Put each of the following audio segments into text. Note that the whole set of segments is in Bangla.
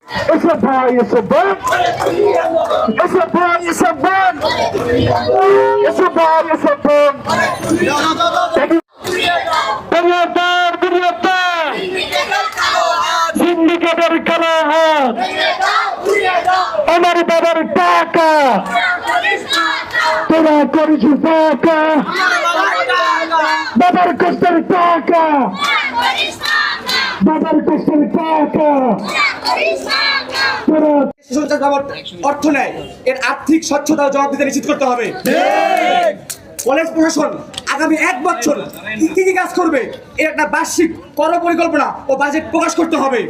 It's a boy, it's a boy. It's a boy, it's a boy. It's a boy, it's a boy. সিন্ডিকেটের কালো হাত আমার বাবার টাকা তোরা করেছিস টাকা বাবার কষ্টের টাকা বাবার কষ্টের টাকা তোরা সঞ্চয় বাবদ অর্থ নেয় এর আর্থিক স্বচ্ছতা ও জবাবদিহিতা নিশ্চিত করতে হবে। কলেজ প্রশাসন আগামী 1 বছর কি কি কাজ করবে এর একটা বার্ষিক কর্ম পরিকল্পনা ও বাজেট প্রকাশ করতে হবে।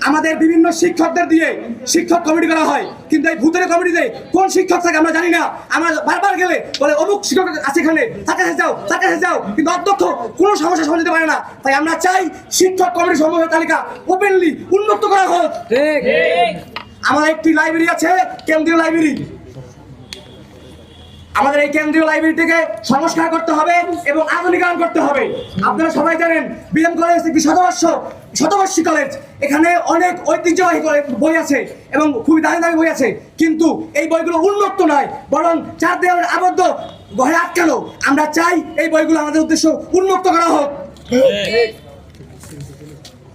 আমাদের বিভিন্ন শিক্ষকদের দিয়ে শিক্ষক কমিটি করা হয়, কিন্তু এই ভূতের কমিটিতে কোন শিক্ষক থাকে আমরা জানি না। আমরা বারবার গেলে বলে অমুক শিক্ষক আছে এখানে, তার কাছে যাও, কিন্তু অধ্যক্ষ কোনো সমস্যা সমাধান দিতে পারে না। তাই আমরা চাই শিক্ষক কমিটির সমূহের তালিকা ওপেনলি উন্মুক্ত করা হোক। আমাদের একটি লাইব্রেরি আছে, কেন্দ্রীয় লাইব্রেরি। আমাদের এই কেন্দ্রীয় লাইব্রেরিটিকে সংস্কার করতে হবে এবং আধুনিকায়ন করতে হবে। আপনারা সবাই জানেন বিএম কলেজ একটি শতবর্ষী কলেজ। এখানে অনেক ঐতিহ্যবাহী বই আছে এবং খুবই দামি দামি বই আছে, কিন্তু এই বইগুলো উন্মুক্ত নয়, বরং চার দেওয়ালের আবদ্ধ ঘরে আটকানো। আমরা চাই এই বইগুলো আমাদের উদ্দেশ্য উন্মুক্ত করা হোক।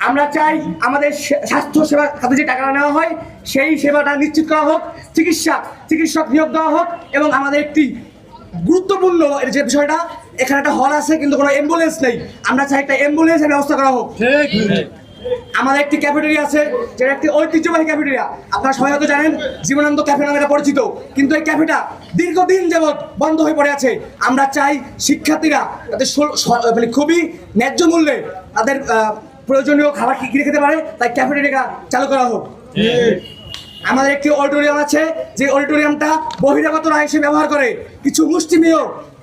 আমরা চাই আমাদের স্বাস্থ্য সেবা খাতে যে টাকা নেওয়া হয় সেই সেবাটা নিশ্চিত করা হোক, চিকিৎসক নিয়োগ দেওয়া হোক, এবং আমাদের একটি গুরুত্বপূর্ণ যে বিষয়টা, এখানে একটা হল আছে কিন্তু কোনো অ্যাম্বুলেন্স নেই। আমরা চাই একটা অ্যাম্বুলেন্সের ব্যবস্থা করা হোক। আমাদের একটি ক্যাফেটেরিয়া আছে, যেটা একটি ঐতিহ্যবাহী ক্যাফেটেরিয়া। আপনারা সবাই হয়তো জানেন জীবনানন্দ ক্যাফে নামে এটা পরিচিত, কিন্তু এই ক্যাফেটা দীর্ঘদিন যাবৎ বন্ধ হয়ে পড়ে আছে। আমরা চাই শিক্ষার্থীরা তাদের মানে খুবই ন্যায্য মূল্যে তাদের প্রয়োজনীয় খাবার কিনে খেতে পারে, তাই ক্যাফেটেরিয়া চালু করা হোক। আমাদের একটি অডিটোরিয়াম আছে, যে অডিটোরিয়ামটা বহিরাগতরা এসে ব্যবহার করে, কিছু মুষ্টিমেয়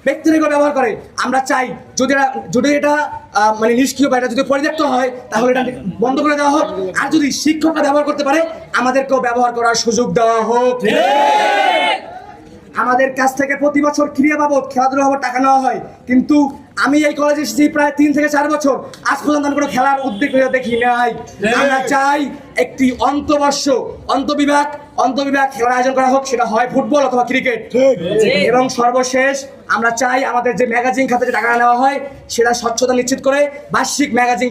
ব্যক্তিরা ব্যবহার করে। আমরা চাই যদি এটা মানে নিষ্ক্রিয় বা এটা যদি পরিত্যক্ত হয় তাহলে এটা বন্ধ করে দেওয়া হোক। আর যদি শিক্ষকরা ব্যবহার করতে পারে আমাদেরকেও ব্যবহার করার সুযোগ দেওয়া হোক। আমাদের কাছ থেকে প্রতি বছর ক্রিয়া বাবদ খেলাধুলা বাবদ টাকা নেওয়া হয়, কিন্তু আমি এই কলেজে এসেছি প্রায় 3 থেকে 4 বছর, আজ পর্যন্ত কোনো খেলার উদ্যোগ দেখি নাই। আমরা চাই একটি অন্তবিভাগ খেলার আয়োজন করা হোক, সেটা হয় ফুটবল অথবা ক্রিকেট। এবং সর্বশেষ আমরা চাই আমাদের যে ম্যাগাজিন খাতে যে টাকা নেওয়া হয় সেটা স্বচ্ছতা নিশ্চিত করে বার্ষিক ম্যাগাজিন